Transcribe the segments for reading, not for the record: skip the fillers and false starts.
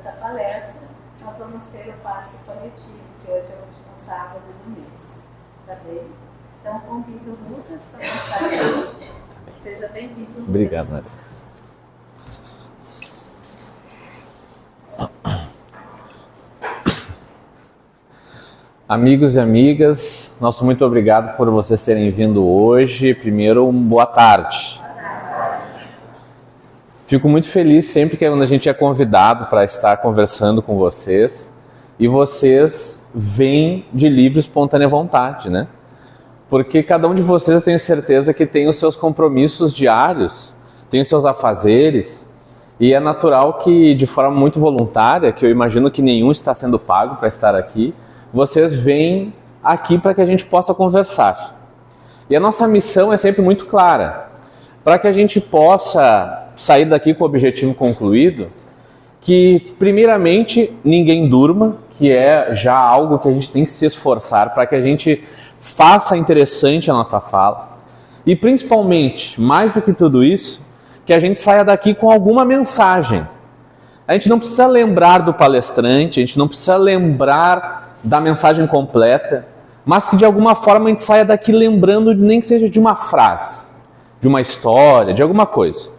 da palestra, nós vamos ter o passe coletivo, que hoje é o último sábado do mês. Tá bem? Então, convido o Lucas para passar aqui. Seja bem-vindo, Lucas. Obrigado, Maris. Amigos e amigas, nosso muito obrigado por vocês terem vindo hoje. Primeiro, boa tarde. Fico muito feliz sempre que a gente é convidado para estar conversando com vocês e vocês vêm de livre e espontânea vontade, né? Porque cada um de vocês, eu tenho certeza que tem os seus compromissos diários, tem os seus afazeres, e é natural que, de forma muito voluntária, que eu imagino que nenhum está sendo pago para estar aqui, vocês vêm aqui para que a gente possa conversar. E a nossa missão é sempre muito clara, para que a gente possa sair daqui com o objetivo concluído, que primeiramente ninguém durma, que é já algo que a gente tem que se esforçar para que a gente faça interessante a nossa fala, e principalmente, mais do que tudo isso, que a gente saia daqui com alguma mensagem. A gente não precisa lembrar do palestrante, a gente não precisa lembrar da mensagem completa, mas que de alguma forma a gente saia daqui lembrando, nem que seja de uma frase, de uma história, de alguma coisa,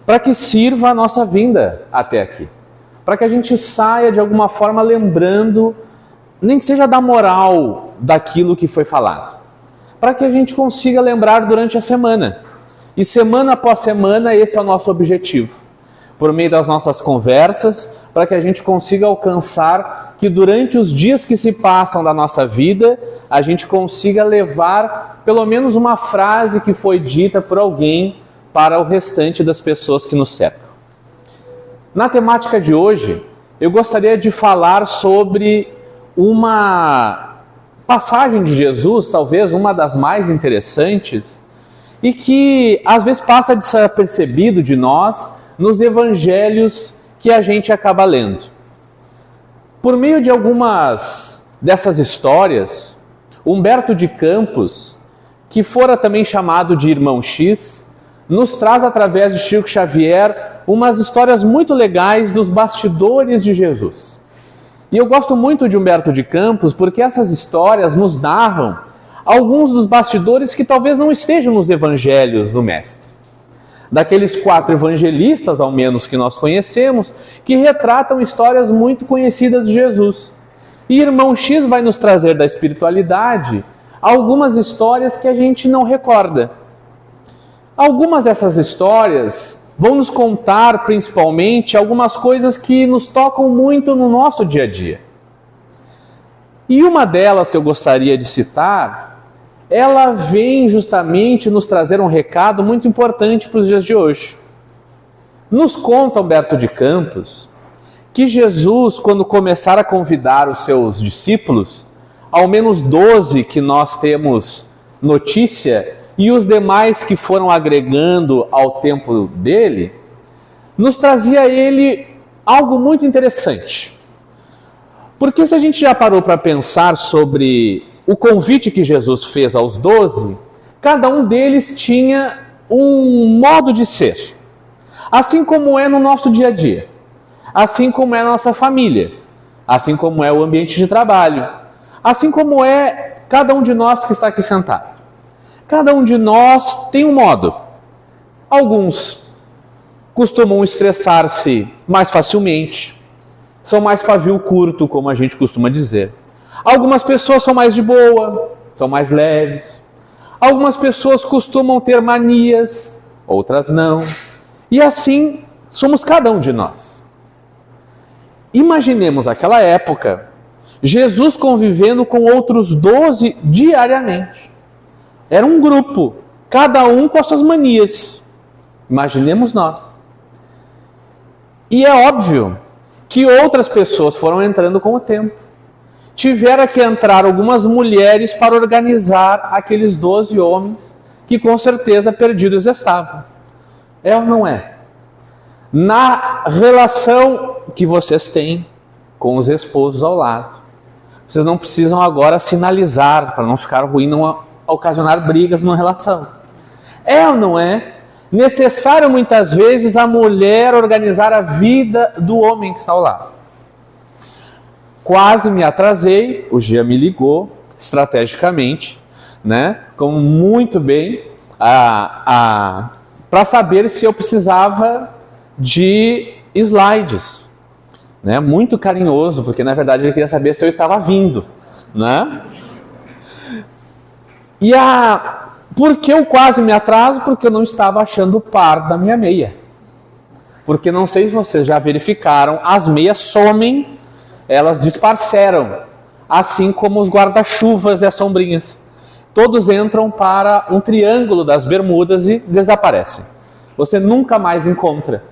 para que sirva a nossa vinda até aqui, para que a gente saia de alguma forma lembrando, nem que seja da moral daquilo que foi falado, para que a gente consiga lembrar durante a semana, e semana após semana esse é o nosso objetivo, por meio das nossas conversas, para que a gente consiga alcançar que durante os dias que se passam da nossa vida, a gente consiga levar pelo menos uma frase que foi dita por alguém para o restante das pessoas que nos cercam. Na temática de hoje, eu gostaria de falar sobre uma passagem de Jesus, talvez uma das mais interessantes, e que às vezes passa desapercebido de nós nos evangelhos que a gente acaba lendo. Por meio de algumas dessas histórias, Humberto de Campos, que fora também chamado de Irmão X, nos traz através de Chico Xavier umas histórias muito legais dos bastidores de Jesus. E eu gosto muito de Humberto de Campos porque essas histórias nos narram alguns dos bastidores que talvez não estejam nos evangelhos do Mestre. Daqueles 4 evangelistas, ao menos que nós conhecemos, que retratam histórias muito conhecidas de Jesus. E Irmão X vai nos trazer da espiritualidade algumas histórias que a gente não recorda. Algumas dessas histórias vão nos contar, principalmente, algumas coisas que nos tocam muito no nosso dia a dia. E uma delas que eu gostaria de citar, ela vem justamente nos trazer um recado muito importante para os dias de hoje. Nos conta Humberto de Campos que Jesus, quando começar a convidar os seus discípulos, ao menos 12 que nós temos notícia, e os demais que foram agregando ao tempo dele, nos trazia ele algo muito interessante. Porque se a gente já parou para pensar sobre o convite que Jesus fez aos 12, cada um deles tinha um modo de ser. Assim como é no nosso dia a dia, assim como é na nossa família, assim como é o ambiente de trabalho, assim como é cada um de nós que está aqui sentado. Cada um de nós tem um modo. Alguns costumam estressar-se mais facilmente, são mais pavio curto, como a gente costuma dizer. Algumas pessoas são mais de boa, são mais leves. Algumas pessoas costumam ter manias, outras não. E assim somos cada um de nós. Imaginemos aquela época, Jesus convivendo com outros 12 diariamente. Era um grupo, cada um com as suas manias. Imaginemos nós. E é óbvio que outras pessoas foram entrando com o tempo. Tiveram que entrar algumas mulheres para organizar aqueles 12 homens que com certeza perdidos estavam. É ou não é? Na relação que vocês têm com os esposos ao lado, vocês não precisam agora sinalizar para não ficar ruim, não ocasionar brigas numa relação. É ou não é necessário muitas vezes a mulher organizar a vida do homem que está ao lado? quase me atrasei, o Gia me ligou estrategicamente, né, como muito bem, para saber se eu precisava de slides, né, muito carinhoso, porque na verdade ele queria saber se eu estava vindo, né? E por que eu quase me atraso? Porque eu não estava achando o par da minha meia. Porque não sei se vocês já verificaram, as meias somem, elas disparceram, assim como os guarda-chuvas e as sombrinhas. Todos entram para um triângulo das bermudas e desaparecem. Você nunca mais encontra.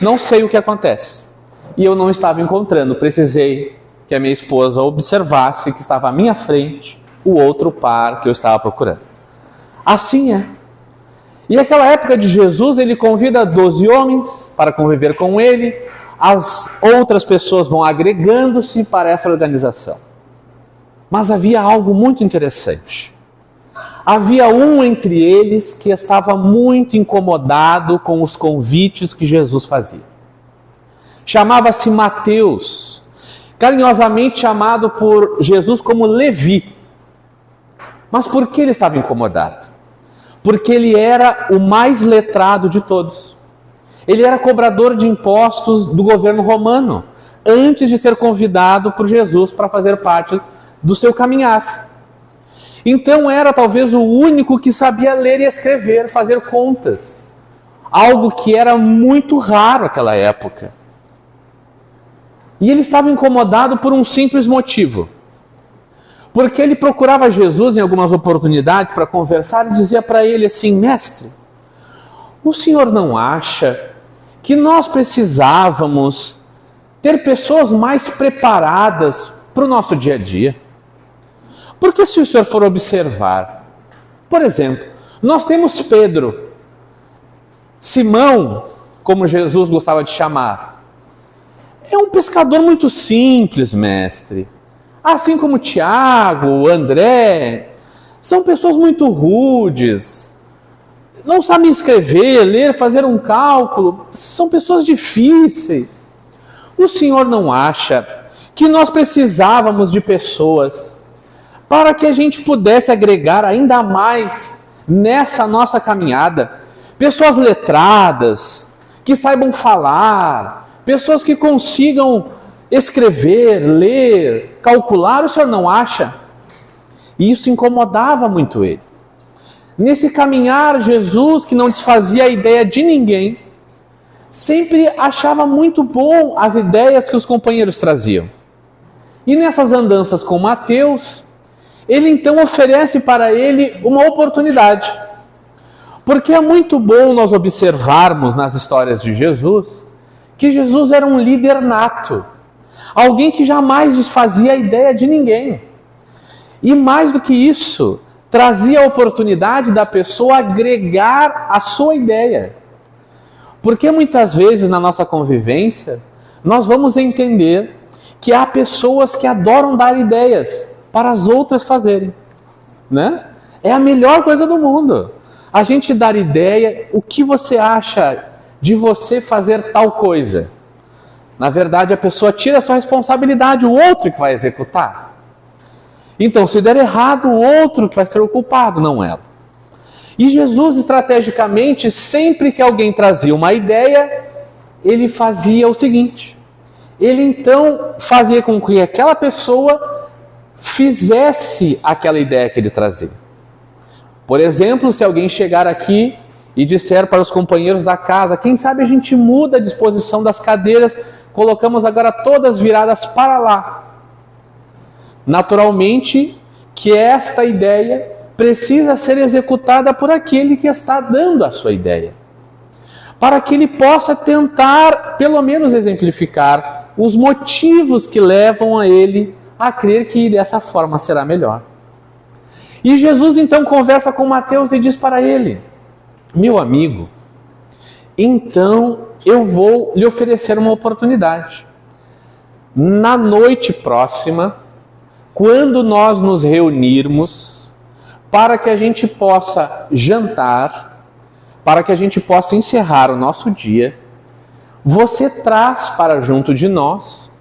Não sei o que acontece. E eu não estava encontrando. Precisei que a minha esposa observasse que estava à minha frente o outro par que eu estava procurando. Assim é. E naquela época de Jesus, ele convida 12 homens para conviver com ele. As outras pessoas vão agregando-se para essa organização. Mas havia algo muito interessante. Havia um entre eles que estava muito incomodado com os convites que Jesus fazia. Chamava-se Mateus, carinhosamente chamado por Jesus como Levi. Mas por que ele estava incomodado? Porque ele era o mais letrado de todos. Ele era cobrador de impostos do governo romano, antes de ser convidado por Jesus para fazer parte do seu caminhar. Então era talvez o único que sabia ler e escrever, fazer contas. Algo que era muito raro naquela época. E ele estava incomodado por um simples motivo. Porque ele procurava Jesus em algumas oportunidades para conversar e dizia para ele assim: mestre, o senhor não acha que nós precisávamos ter pessoas mais preparadas para o nosso dia a dia? Porque se o senhor for observar, por exemplo, nós temos Pedro, Simão, como Jesus gostava de chamar, é um pescador muito simples, mestre. Assim como Tiago, André, são pessoas muito rudes, não sabem escrever, ler, fazer um cálculo, são pessoas difíceis. O senhor não acha que nós precisávamos de pessoas para que a gente pudesse agregar ainda mais nessa nossa caminhada? Pessoas letradas, que saibam falar, pessoas que consigam escrever, ler, calcular. O senhor não acha? E isso incomodava muito ele. Nesse caminhar, Jesus, que não desfazia a ideia de ninguém, sempre achava muito bom as ideias que os companheiros traziam. E nessas andanças com Mateus, ele então oferece para ele uma oportunidade. Porque é muito bom nós observarmos nas histórias de Jesus que Jesus era um líder nato. Alguém que jamais desfazia a ideia de ninguém. E mais do que isso, trazia a oportunidade da pessoa agregar a sua ideia. Porque muitas vezes na nossa convivência, nós vamos entender que há pessoas que adoram dar ideias para as outras fazerem, né? É a melhor coisa do mundo. A gente dar ideia, o que você acha de você fazer tal coisa? Na verdade, a pessoa tira a sua responsabilidade, o outro que vai executar. Então, se der errado, o outro que vai ser o culpado, não ela. E Jesus, estrategicamente, sempre que alguém trazia uma ideia, ele fazia o seguinte. Ele então fazia com que aquela pessoa fizesse aquela ideia que ele trazia. Por exemplo, se alguém chegar aqui e disser para os companheiros da casa: quem sabe a gente muda a disposição das cadeiras, colocamos agora todas viradas para lá. Naturalmente que esta ideia precisa ser executada por aquele que está dando a sua ideia, para que ele possa tentar, pelo menos, exemplificar os motivos que levam a ele a crer que dessa forma será melhor. E Jesus então conversa com Mateus e diz para ele: meu amigo, então eu vou lhe oferecer uma oportunidade. Na noite próxima, quando nós nos reunirmos, para que a gente possa jantar, para que a gente possa encerrar o nosso dia, você traz para junto de nós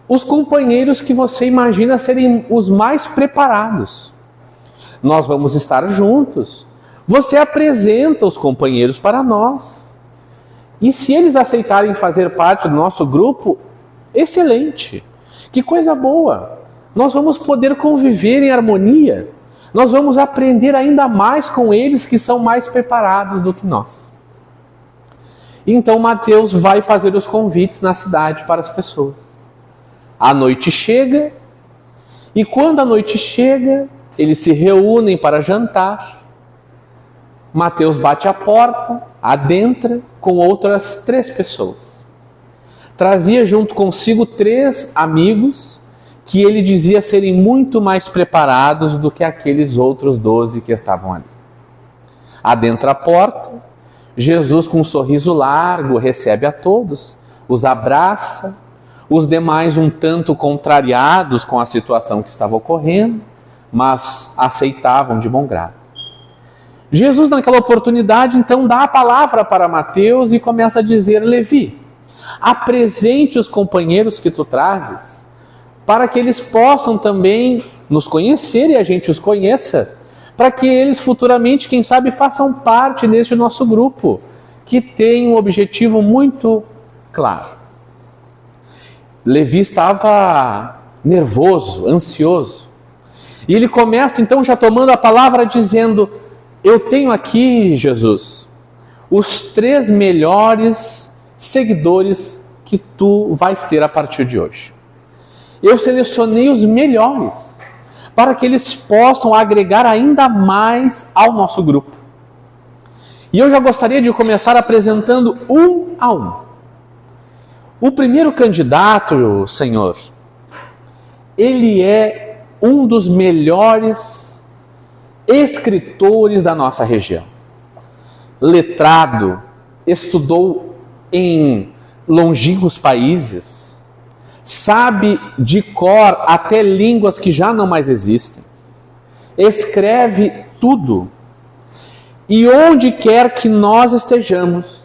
os companheiros que você imagina serem os mais preparados. Nós vamos estar juntos. Você apresenta os companheiros para nós. E se eles aceitarem fazer parte do nosso grupo, excelente. Que coisa boa. Nós vamos poder conviver em harmonia. Nós vamos aprender ainda mais com eles que são mais preparados do que nós. Então Mateus vai fazer os convites na cidade para as pessoas. A noite chega, e quando a noite chega, eles se reúnem para jantar. Mateus bate a porta, adentra com outras 3 pessoas. Trazia junto consigo 3 amigos que ele dizia serem muito mais preparados do que aqueles outros 12 que estavam ali. Adentra a porta, Jesus com um sorriso largo recebe a todos, os abraça, os demais um tanto contrariados com a situação que estava ocorrendo, mas aceitavam de bom grado. Jesus naquela oportunidade então dá a palavra para Mateus e começa a dizer: Levi, apresente os companheiros que tu trazes, para que eles possam também nos conhecer e a gente os conheça, para que eles futuramente, quem sabe, façam parte deste nosso grupo, que tem um objetivo muito claro. Levi estava nervoso, ansioso, e ele começa então já tomando a palavra dizendo: eu tenho aqui, Jesus, os 3 melhores seguidores que tu vais ter a partir de hoje. Eu selecionei os melhores para que eles possam agregar ainda mais ao nosso grupo. E eu já gostaria de começar apresentando um a um. O primeiro candidato, Senhor, ele é um dos melhores escritores da nossa região. Letrado, estudou em longínquos países, sabe de cor até línguas que já não mais existem, escreve tudo, e onde quer que nós estejamos,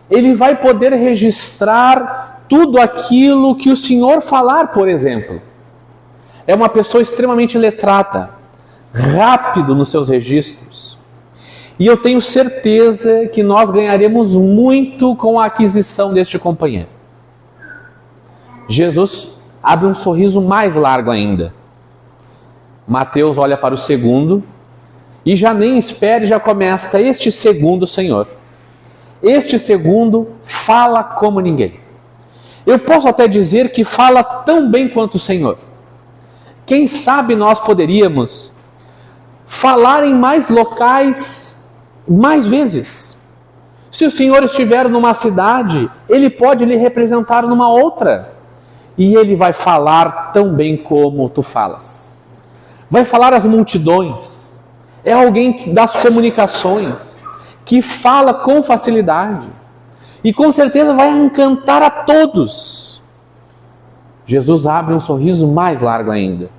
ele vai poder registrar tudo aquilo que o Senhor falar, por exemplo. É uma pessoa extremamente letrada, rápido nos seus registros, e eu tenho certeza que nós ganharemos muito com a aquisição deste companheiro. Jesus abre um sorriso mais largo ainda. Mateus olha para o segundo e já nem espera e já começa: este segundo, Senhor, este segundo fala como ninguém. Eu posso até dizer que fala tão bem quanto o Senhor. Quem sabe nós poderíamos falar em mais locais, mais vezes. Se o Senhor estiver numa cidade, Ele pode lhe representar numa outra. E Ele vai falar tão bem como tu falas. Vai falar às multidões. É alguém das comunicações, que fala com facilidade. E com certeza vai encantar a todos. Jesus abre um sorriso mais largo ainda.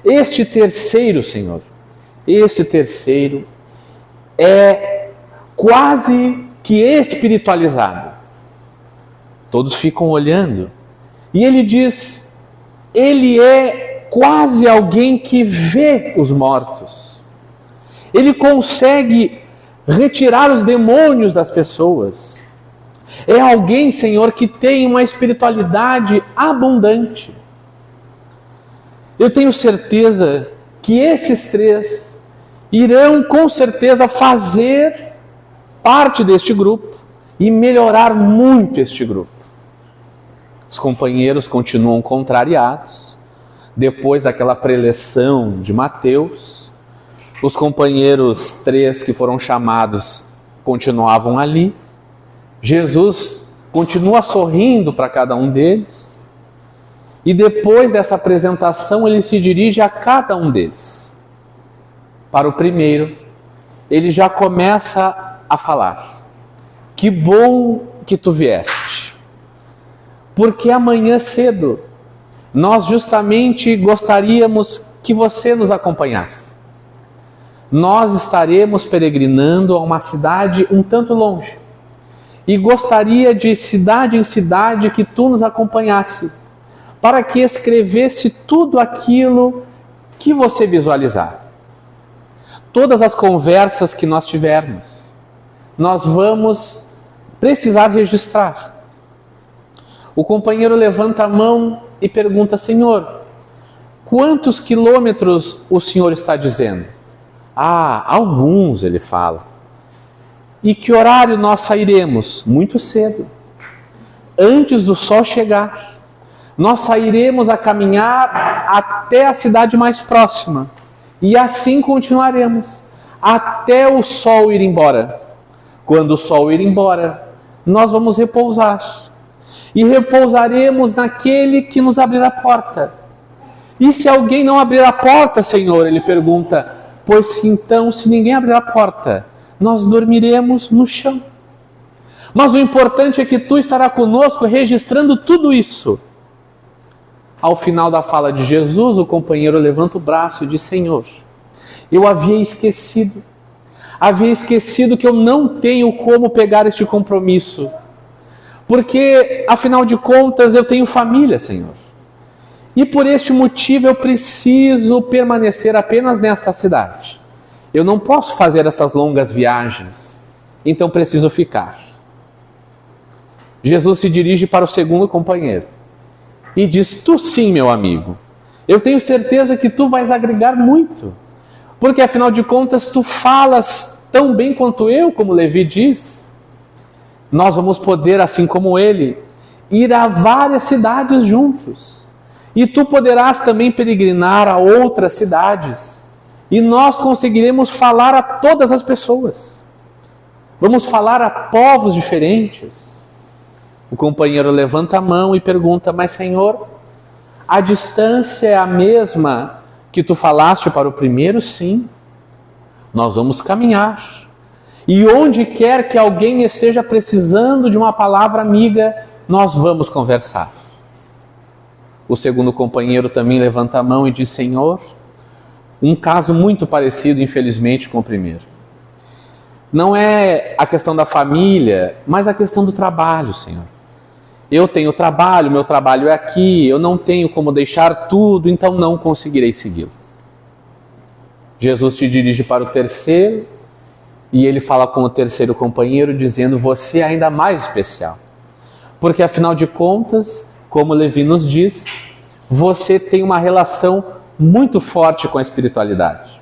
Este terceiro, Senhor, este terceiro é quase que espiritualizado. Todos ficam olhando. E ele diz: ele é quase alguém que vê os mortos. Ele consegue retirar os demônios das pessoas. É alguém, Senhor, que tem uma espiritualidade abundante. Eu tenho certeza que esses 3 irão com certeza fazer parte deste grupo e melhorar muito este grupo. Os companheiros continuam contrariados. Depois daquela preleção de Mateus, os companheiros 3 que foram chamados continuavam ali. Jesus continua sorrindo para cada um deles. E depois dessa apresentação, ele se dirige a cada um deles. Para o primeiro, ele já começa a falar: que bom que tu vieste, porque amanhã cedo nós justamente gostaríamos que você nos acompanhasse. Nós estaremos peregrinando a uma cidade um tanto longe e gostaria de cidade em cidade que tu nos acompanhasse, para que escrevesse tudo aquilo que você visualizar. Todas as conversas que nós tivermos, nós vamos precisar registrar. O companheiro levanta a mão e pergunta: Senhor, quantos quilômetros o Senhor está dizendo? Alguns, ele fala. E que horário nós sairemos? Muito cedo, antes do sol chegar. Nós sairemos a caminhar até a cidade mais próxima. E assim continuaremos, até o sol ir embora. Quando o sol ir embora, nós vamos repousar. E repousaremos naquele que nos abrir a porta. E se alguém não abrir a porta, Senhor? Ele pergunta. Pois então, se ninguém abrir a porta, nós dormiremos no chão. Mas o importante é que tu estarás conosco registrando tudo isso. Ao final da fala de Jesus, o companheiro levanta o braço e diz: Senhor, eu havia esquecido que eu não tenho como pegar este compromisso, porque afinal de contas eu tenho família, Senhor. E por este motivo eu preciso permanecer apenas nesta cidade. Eu não posso fazer essas longas viagens, então preciso ficar. Jesus se dirige para o segundo companheiro e diz: tu sim, meu amigo, eu tenho certeza que tu vais agregar muito, porque afinal de contas tu falas tão bem quanto eu, como Levi diz. Nós vamos poder, assim como ele, ir a várias cidades juntos. E tu poderás também peregrinar a outras cidades. E nós conseguiremos falar a todas as pessoas. Vamos falar a povos diferentes. O companheiro levanta a mão e pergunta: mas Senhor, a distância é a mesma que tu falaste para o primeiro? Sim. Nós vamos caminhar. E onde quer que alguém esteja precisando de uma palavra amiga, nós vamos conversar. O segundo companheiro também levanta a mão e diz: Senhor, um caso muito parecido, infelizmente, com o primeiro. Não é a questão da família, mas a questão do trabalho, Senhor. Eu tenho trabalho, meu trabalho é aqui, eu não tenho como deixar tudo, então não conseguirei segui-lo. Jesus te dirige para o terceiro e ele fala com o terceiro companheiro dizendo: você é ainda mais especial. Porque afinal de contas, como Levi nos diz, você tem uma relação muito forte com a espiritualidade.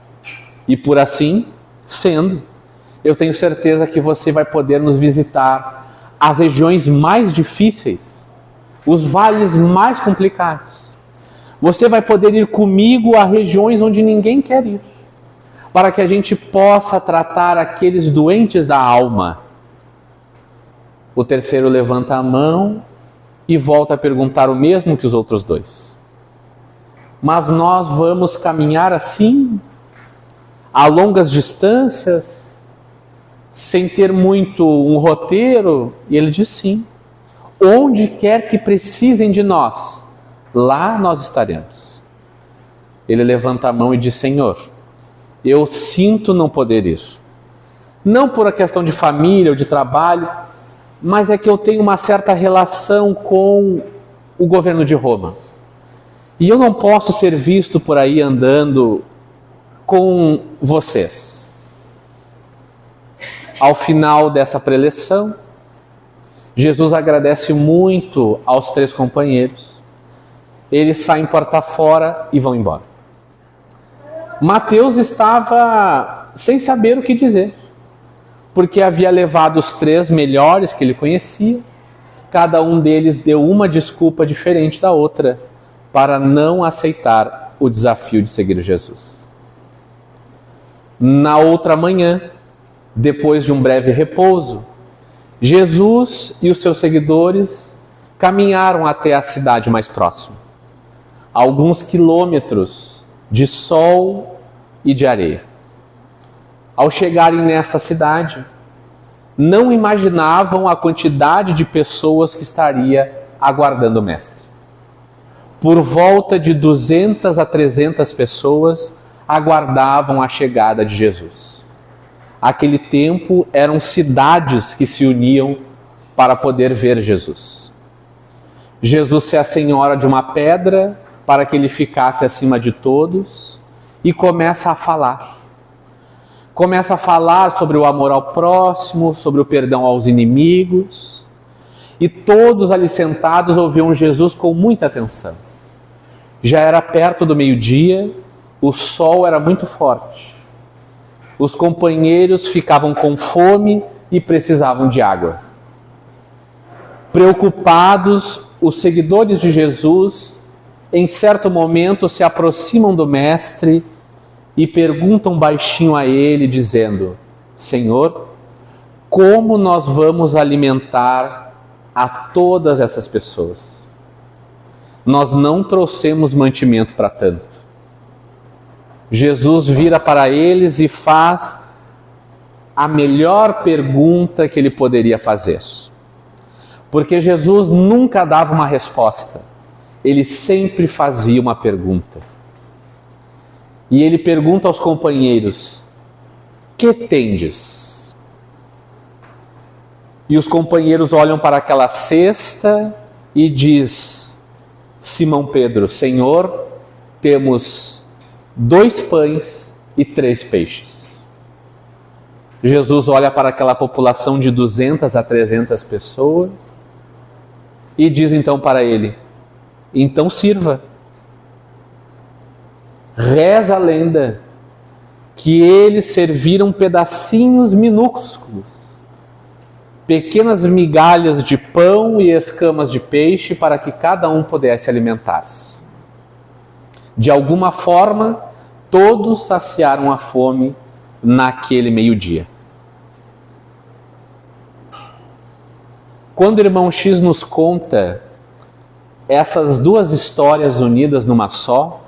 E por assim sendo, eu tenho certeza que você vai poder nos visitar as regiões mais difíceis, os vales mais complicados. Você vai poder ir comigo a regiões onde ninguém quer ir, para que a gente possa tratar aqueles doentes da alma. O terceiro levanta a mão e volta a perguntar o mesmo que os outros dois. Mas nós vamos caminhar assim, a longas distâncias, sem ter muito um roteiro? E ele diz: sim. Onde quer que precisem de nós, lá nós estaremos. Ele levanta a mão e diz: Senhor, eu sinto não poder ir. Não por a questão de família ou de trabalho, mas é que eu tenho uma certa relação com o governo de Roma. E eu não posso ser visto por aí andando com vocês. Ao final dessa preleção, Jesus agradece muito aos três companheiros. Eles saem porta fora e vão embora. Mateus estava sem saber o que dizer, porque havia levado os três melhores que ele conhecia. Cada um deles deu uma desculpa diferente da outra para não aceitar o desafio de seguir Jesus. Na outra manhã, depois de um breve repouso, Jesus e os seus seguidores caminharam até a cidade mais próxima, alguns quilômetros de sol e de areia. Ao chegarem nesta cidade, não imaginavam a quantidade de pessoas que estaria aguardando o Mestre. Por volta de 200 a 300 pessoas aguardavam a chegada de Jesus. Aquele tempo eram cidades que se uniam para poder ver Jesus. Jesus se assenhora de uma pedra para que ele ficasse acima de todos e começa a falar. Começa a falar sobre o amor ao próximo, sobre o perdão aos inimigos. E todos ali sentados ouviam Jesus com muita atenção. Já era perto do meio-dia, o sol era muito forte. Os companheiros ficavam com fome e precisavam de água. Preocupados, os seguidores de Jesus, em certo momento, se aproximam do Mestre e perguntam baixinho a ele, dizendo: Senhor, como nós vamos alimentar a todas essas pessoas? Nós não trouxemos mantimento para tanto. Jesus vira para eles e faz a melhor pergunta que ele poderia fazer. Porque Jesus nunca dava uma resposta, ele sempre fazia uma pergunta. E ele pergunta aos companheiros: que tendes? E os companheiros olham para aquela cesta e diz Simão Pedro: Senhor, temos 2 pães e 3 peixes. Jesus olha para aquela população de 200 a 300 pessoas e diz então para ele: então sirva. Reza a lenda que eles serviram pedacinhos minúsculos, pequenas migalhas de pão e escamas de peixe para que cada um pudesse alimentar-se. De alguma forma, todos saciaram a fome naquele meio-dia. Quando o irmão X nos conta essas 2 histórias unidas numa só,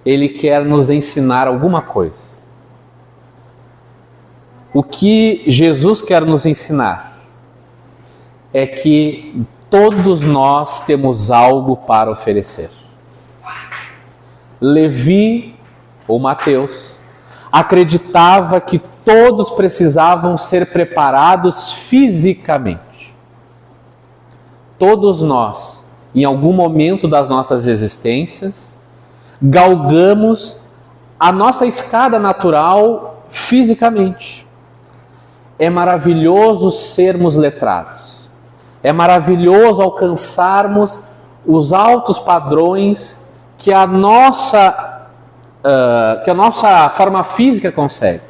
ele quer nos ensinar alguma coisa. O que Jesus quer nos ensinar é que todos nós temos algo para oferecer. Levi, ou Mateus, acreditava que todos precisavam ser preparados fisicamente. Todos nós, em algum momento das nossas existências, galgamos a nossa escada natural fisicamente. É maravilhoso sermos letrados. É maravilhoso alcançarmos os altos padrões que a nossa forma física consegue.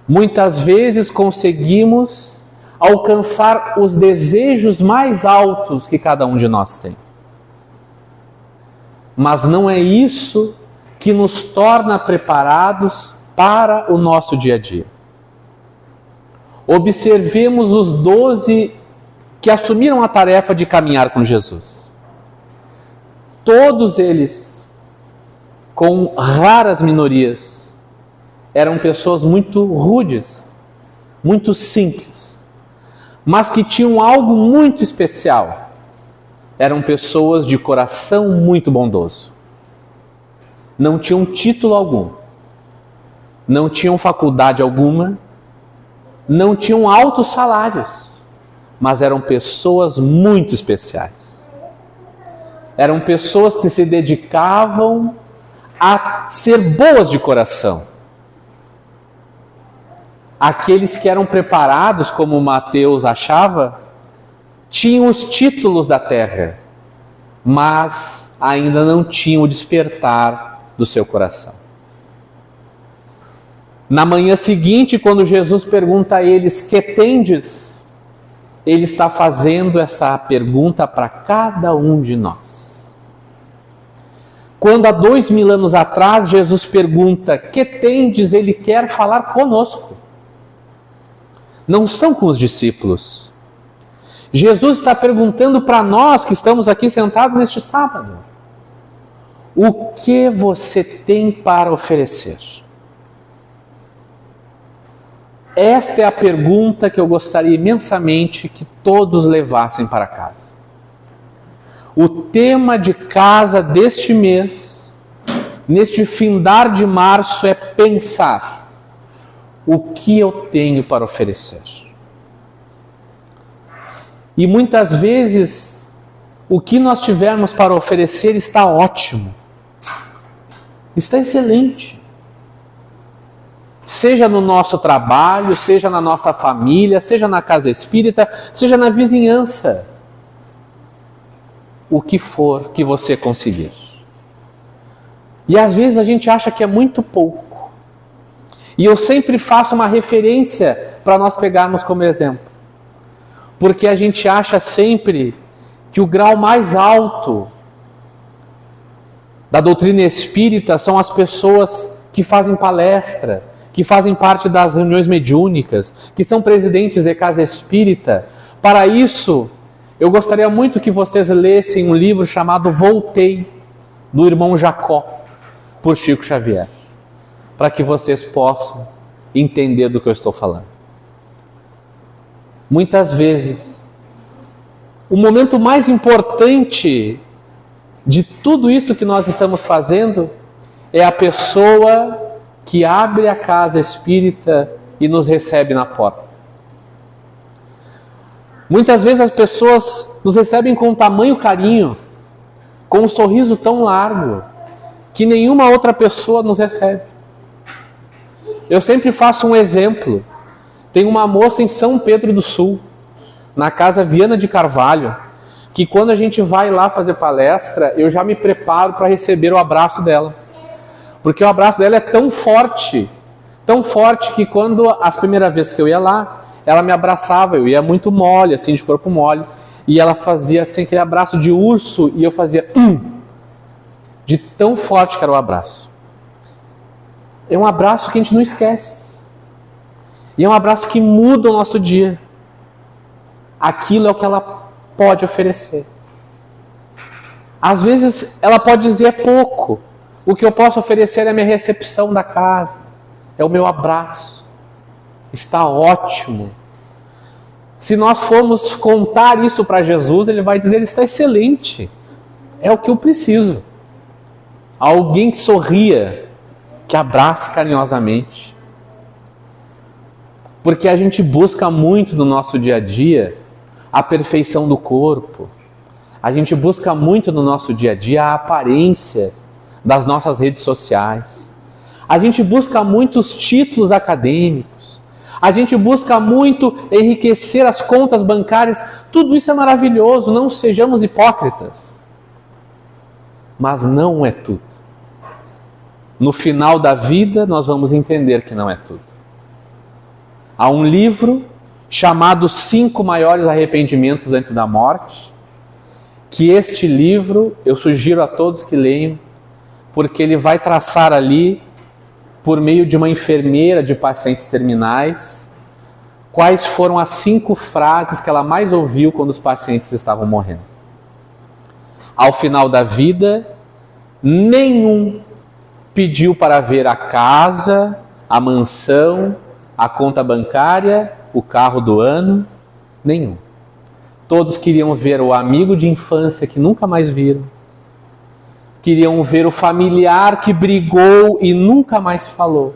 Muitas vezes conseguimos alcançar os desejos mais altos que cada um de nós tem. Mas não é isso que nos torna preparados para o nosso dia a dia. Observemos os 12 que assumiram a tarefa de caminhar com Jesus. Todos eles, com raras minorias, eram pessoas muito rudes, muito simples, mas que tinham algo muito especial. Eram pessoas de coração muito bondoso. Não tinham título algum, não tinham faculdade alguma, não tinham altos salários, mas eram pessoas muito especiais. Eram pessoas que se dedicavam a ser boas de coração. Aqueles que eram preparados, como Mateus achava, tinham os títulos da terra, mas ainda não tinham o despertar do seu coração. Na manhã seguinte, quando Jesus pergunta a eles: que tendes? Ele está fazendo essa pergunta para cada um de nós. Quando há 2000 anos atrás Jesus pergunta: que tendes? Ele quer falar conosco. Não são com os discípulos. Jesus está perguntando para nós que estamos aqui sentados neste sábado: o que você tem para oferecer? Esta é a pergunta que eu gostaria imensamente que todos levassem para casa. O tema de casa deste mês, neste findar de março, é pensar: o que eu tenho para oferecer? E muitas vezes O que nós tivermos para oferecer está ótimo. Está excelente. Seja no nosso trabalho, seja na nossa família, seja na casa espírita, seja na vizinhança. O que for que você conseguir. E às vezes a gente acha que é muito pouco. E eu sempre faço uma referência para nós pegarmos como exemplo. Porque a gente acha sempre que o grau mais alto da doutrina espírita são as pessoas que fazem palestra, que fazem parte das reuniões mediúnicas, que são presidentes de casa espírita. Para isso, eu gostaria muito que vocês lessem um livro chamado Voltei, do irmão Jacó, por Chico Xavier, para que vocês possam entender do que eu estou falando. Muitas vezes, o momento mais importante de tudo isso que nós estamos fazendo é a pessoa que abre a casa espírita e nos recebe na porta. Muitas vezes as pessoas nos recebem com tamanho carinho, com um sorriso tão largo, que nenhuma outra pessoa nos recebe. Eu sempre faço um exemplo. Tem uma moça em São Pedro do Sul, na Casa Viana de Carvalho, que quando a gente vai lá fazer palestra, eu já me preparo para receber o abraço dela. Porque o abraço dela é tão forte que quando as primeiras vezes que eu ia lá, ela me abraçava, eu ia muito mole, assim, de corpo mole, e ela fazia assim, aquele abraço de urso, e eu fazia de tão forte que era o abraço. É um abraço que a gente não esquece. E é um abraço que muda o nosso dia. Aquilo é o que ela pode oferecer. Às vezes ela pode dizer é pouco. O que eu posso oferecer é a minha recepção da casa, é o meu abraço. Está ótimo. Se nós formos contar isso para Jesus, ele vai dizer, está excelente. É o que eu preciso. Alguém que sorria, que abrace carinhosamente. Porque a gente busca muito no nosso dia a dia a perfeição do corpo. A gente busca muito no nosso dia a dia a aparência das nossas redes sociais. A gente busca muitos títulos acadêmicos. A gente busca muito enriquecer as contas bancárias. Tudo isso é maravilhoso, não sejamos hipócritas. Mas não é tudo. No final da vida, nós vamos entender que não é tudo. Há um livro chamado 5 Maiores Arrependimentos Antes da Morte, que este livro eu sugiro a todos que leiam, porque ele vai traçar ali, por meio de uma enfermeira de pacientes terminais, quais foram as 5 frases que ela mais ouviu quando os pacientes estavam morrendo. Ao final da vida, nenhum pediu para ver a casa, a mansão, a conta bancária, o carro do ano, nenhum. Todos queriam ver o amigo de infância que nunca mais viram. Queriam ver o familiar que brigou e nunca mais falou.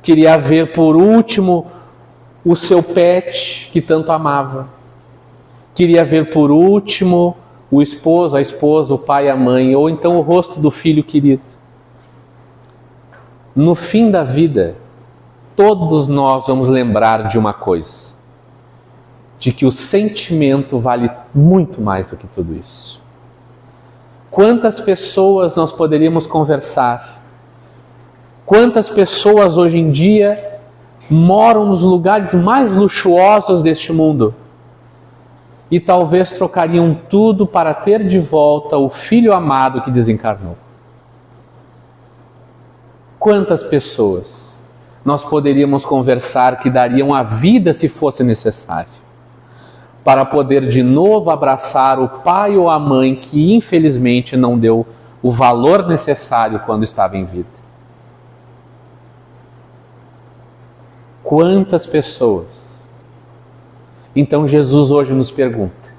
Queria ver, por último, o seu pet que tanto amava. Queria ver, por último, o esposo, a esposa, o pai, a mãe, ou então o rosto do filho querido. No fim da vida, todos nós vamos lembrar de uma coisa, de que o sentimento vale muito mais do que tudo isso. Quantas pessoas nós poderíamos conversar? Quantas pessoas hoje em dia moram nos lugares mais luxuosos deste mundo e talvez trocariam tudo para ter de volta o filho amado que desencarnou? Quantas pessoas nós poderíamos conversar que dariam a vida se fosse necessário, para poder de novo abraçar o pai ou a mãe que infelizmente não deu o valor necessário quando estava em vida? Quantas pessoas? Então Jesus hoje nos pergunta: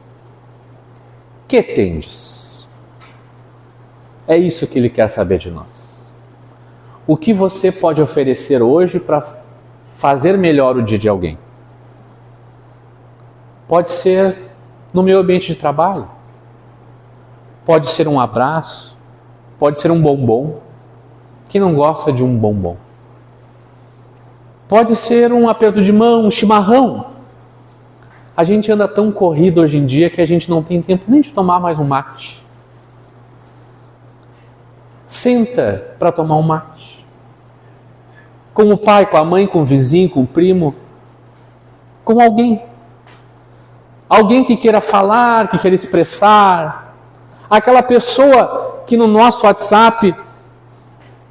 que tendes? É isso que Ele quer saber de nós. O que você pode oferecer hoje para fazer melhor o dia de alguém? Pode ser no meu ambiente de trabalho. pode ser um abraço, pode ser um bombom. Quem não gosta de um bombom? Pode ser um aperto de mão, um chimarrão. A gente anda tão corrido hoje em dia que a gente não tem tempo nem de tomar mais um mate. Senta para tomar um mate. Com o pai, com a mãe, com o vizinho, com o primo. Com alguém. Alguém que queira falar, que queira expressar. Aquela pessoa que no nosso WhatsApp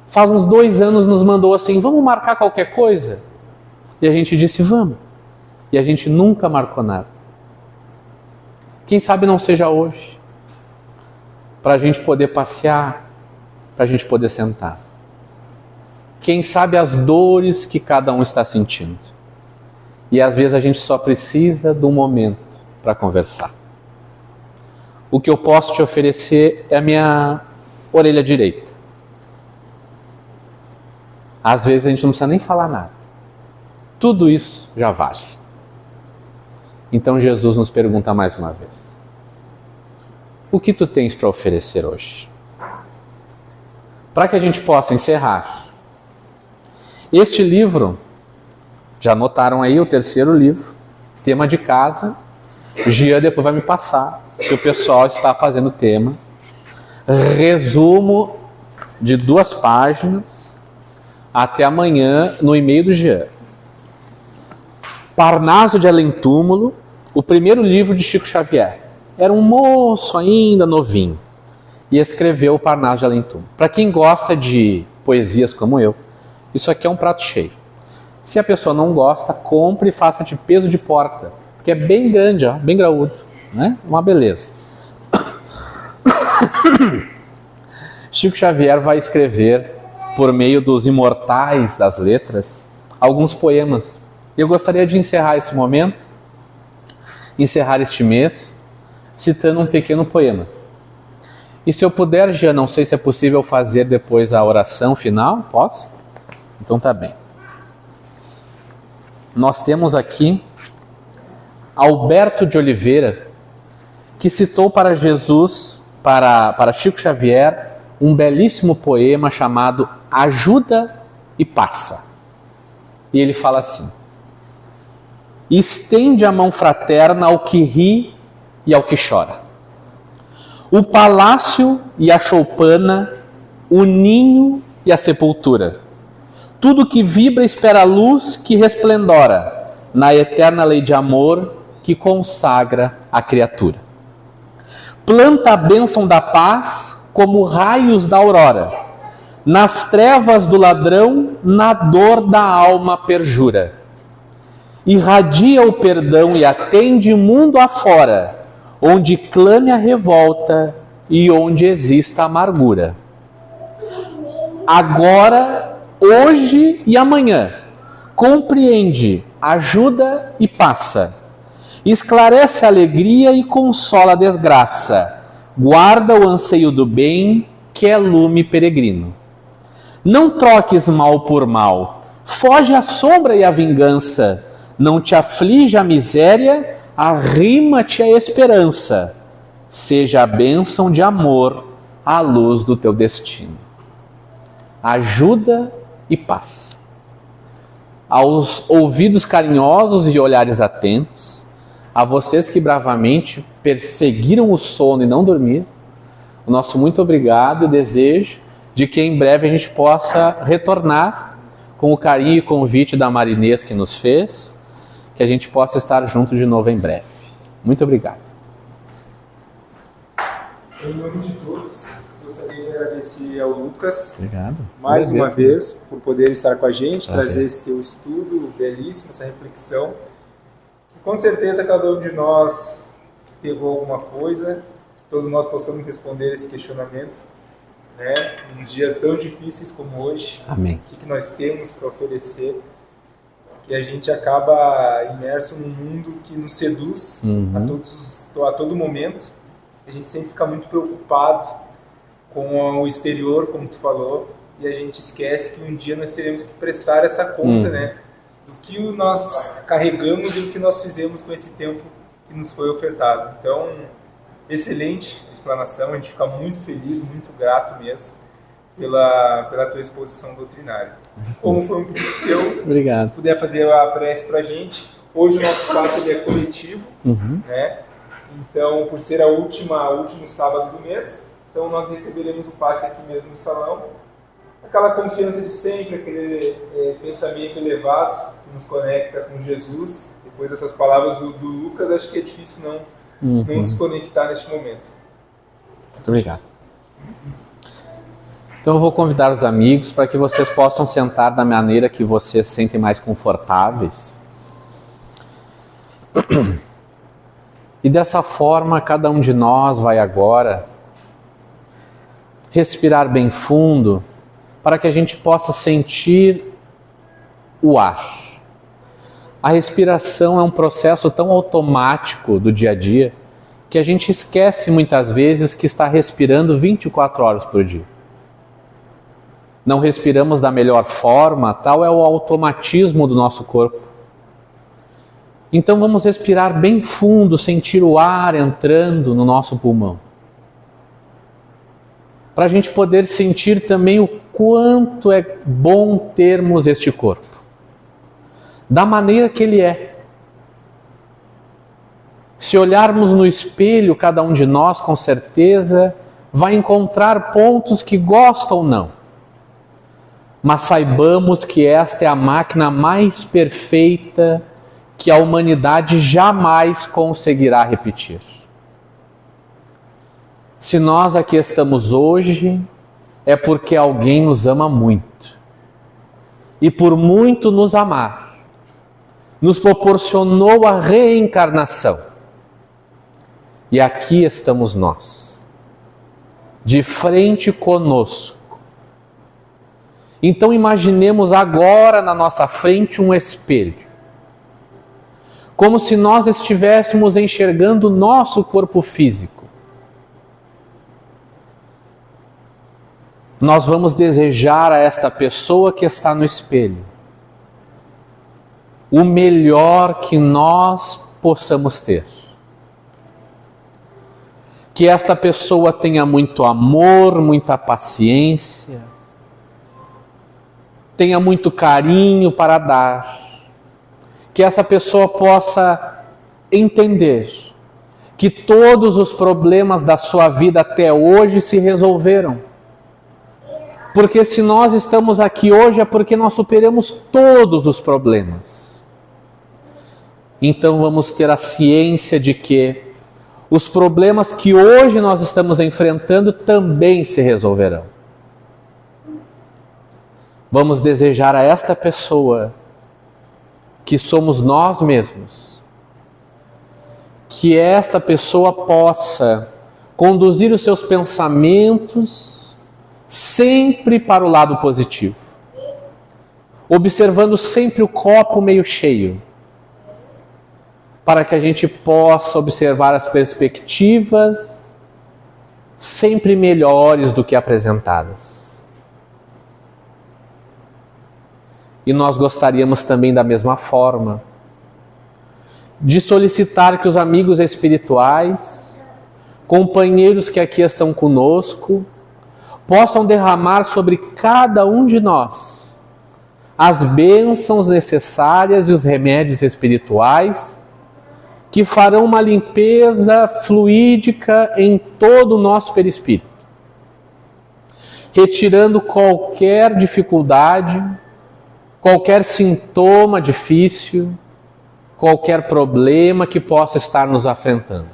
faz uns 2 anos nos mandou assim, vamos marcar qualquer coisa? E a gente disse, vamos. E a gente nunca marcou nada. Quem sabe não seja hoje. Para a gente poder passear, para a gente poder sentar. Quem sabe as dores que cada um está sentindo. E às vezes a gente só precisa de um momento para conversar. O que eu posso te oferecer é a minha orelha direita. Às vezes a gente não precisa nem falar nada. Tudo isso já vale. Então Jesus nos pergunta mais uma vez: o que tu tens para oferecer hoje? Para que a gente possa encerrar. Este livro, já notaram aí o 3º livro, tema de casa. Gia depois vai me passar, se o pessoal está fazendo tema. Resumo de 2 páginas, até amanhã no e-mail do Jean. Parnaso de Além-Túmulo, o primeiro livro de Chico Xavier. Era um moço ainda novinho e escreveu o Parnaso de Além-Túmulo. Para quem gosta de poesias como eu, isso aqui é um prato cheio. Se a pessoa não gosta, compre e faça de peso de porta, porque é bem grande, ó, bem graúdo, né? Uma beleza. Chico Xavier vai escrever, por meio dos imortais das letras, alguns poemas. Eu gostaria de encerrar esse momento, encerrar este mês, citando um pequeno poema. E se eu puder, já não sei se é possível fazer depois a oração final, posso? Então tá bem. Nós temos aqui Alberto de Oliveira, que citou para Jesus, para Chico Xavier, um belíssimo poema chamado Ajuda e Passa. E ele fala assim: estende a mão fraterna ao que ri e ao que chora. O palácio e a choupana, o ninho e a sepultura. Tudo que vibra espera a luz que resplendora na eterna lei de amor que consagra a criatura. Planta a bênção da paz como raios da aurora. Nas trevas do ladrão, na dor da alma perjura. Irradia o perdão e atende mundo afora, onde clame a revolta e onde exista amargura. Agora, hoje e amanhã, compreende, ajuda e passa. Esclarece a alegria e consola a desgraça. Guarda o anseio do bem, que é lume peregrino. Não troques mal por mal, foge a sombra e a vingança. Não te aflige a miséria, arrima-te a esperança. Seja a bênção de amor a luz do teu destino. Ajuda e paz. Aos ouvidos carinhosos e olhares atentos, a vocês que bravamente perseguiram o sono e não dormiram, o nosso muito obrigado e desejo de que em breve a gente possa retornar com o carinho e convite da Marinês que nos fez, que a gente possa estar junto de novo em breve. Muito obrigado. Em nome de todos, gostaria de agradecer ao Lucas, Obrigado. mais uma vez, por poder estar com a gente, Prazer. trazer esse teu estudo belíssimo, essa reflexão, que com certeza cada um de nós pegou alguma coisa, que todos nós possamos responder esse questionamento, né? Em dias tão difíceis como hoje, Amém. o que nós temos para oferecer, que a gente acaba imerso num mundo que nos seduz a todo momento. A gente sempre fica muito preocupado com o exterior, como tu falou, e a gente esquece que um dia nós teremos que prestar essa conta, né, do que nós carregamos e o que nós fizemos com esse tempo que nos foi ofertado. Então, excelente a explanação, a gente fica muito feliz, muito grato mesmo pela tua exposição doutrinária. Como foi um pedido teu, Obrigado. se puder fazer a prece para a gente. Hoje o nosso passe ele é coletivo, né? Então, por ser o último sábado do mês, então nós receberemos o passe aqui mesmo no salão. Aquela confiança de sempre, aquele pensamento elevado que nos conecta com Jesus. Depois dessas palavras do Lucas, acho que é difícil não se conectar neste momento. Muito obrigado. Então eu vou convidar os amigos para que vocês possam sentar da maneira que vocês se sentem mais confortáveis. E dessa forma, cada um de nós vai agora respirar bem fundo para que a gente possa sentir o ar. A respiração é um processo tão automático do dia a dia que a gente esquece muitas vezes que está respirando 24 horas por dia. Não respiramos da melhor forma, tal é o automatismo do nosso corpo. Então vamos respirar bem fundo, sentir o ar entrando no nosso pulmão. Para a gente poder sentir também o quanto é bom termos este corpo. Da maneira que ele é. Se olharmos no espelho, cada um de nós, com certeza, vai encontrar pontos que gosta ou não. Mas saibamos que esta é a máquina mais perfeita que a humanidade jamais conseguirá repetir. Se nós aqui estamos hoje, é porque alguém nos ama muito. E por muito nos amar, nos proporcionou a reencarnação. E aqui estamos nós, de frente conosco. Então imaginemos agora na nossa frente um espelho. Como se nós estivéssemos enxergando o nosso corpo físico. Nós vamos desejar a esta pessoa que está no espelho o melhor que nós possamos ter. Que esta pessoa tenha muito amor, muita paciência, tenha muito carinho para dar. Que essa pessoa possa entender que todos os problemas da sua vida até hoje se resolveram. Porque se nós estamos aqui hoje é porque nós superamos todos os problemas. Então vamos ter a ciência de que os problemas que hoje nós estamos enfrentando também se resolverão. Vamos desejar a esta pessoa, que somos nós mesmos, que esta pessoa possa conduzir os seus pensamentos sempre para o lado positivo, observando sempre o copo meio cheio, para que a gente possa observar as perspectivas sempre melhores do que apresentadas. E nós gostaríamos também da mesma forma de solicitar que os amigos espirituais, companheiros que aqui estão conosco, possam derramar sobre cada um de nós as bênçãos necessárias e os remédios espirituais que farão uma limpeza fluídica em todo o nosso perispírito, retirando qualquer dificuldade, qualquer sintoma difícil, qualquer problema que possa estar nos afrontando.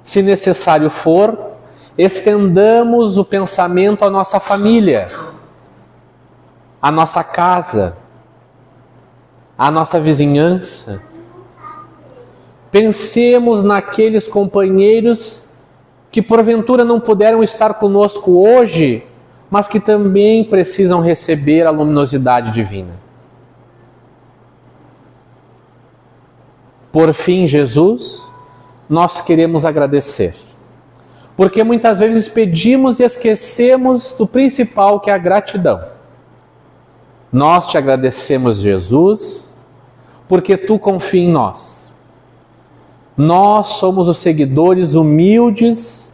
Se necessário for, estendamos o pensamento à nossa família, à nossa casa, à nossa vizinhança. Pensemos naqueles companheiros que porventura não puderam estar conosco hoje, mas que também precisam receber a luminosidade divina. Por fim, Jesus, nós queremos agradecer, porque muitas vezes pedimos e esquecemos do principal, que é a gratidão. Nós te agradecemos, Jesus, porque tu confia em nós. Nós somos os seguidores humildes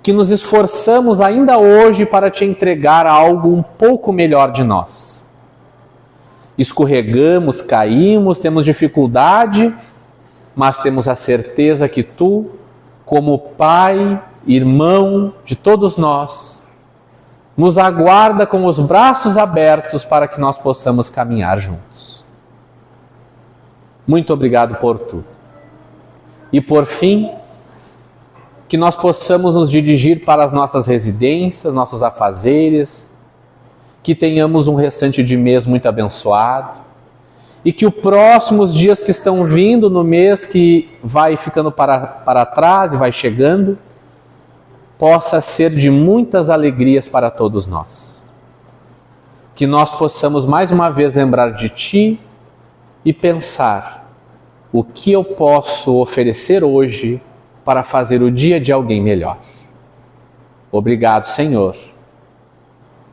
que nos esforçamos ainda hoje para te entregar algo um pouco melhor de nós. Escorregamos, caímos, temos dificuldade, mas temos a certeza que tu, como pai, irmão de todos nós, nos aguarda com os braços abertos para que nós possamos caminhar juntos. Muito obrigado por tudo. E por fim, que nós possamos nos dirigir para as nossas residências, nossos afazeres, que tenhamos um restante de mês muito abençoado e que os próximos dias que estão vindo no mês que vai ficando para trás e vai chegando, possa ser de muitas alegrias para todos nós. Que nós possamos mais uma vez lembrar de Ti e pensar o que eu posso oferecer hoje para fazer o dia de alguém melhor. Obrigado, Senhor,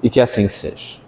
e que assim seja.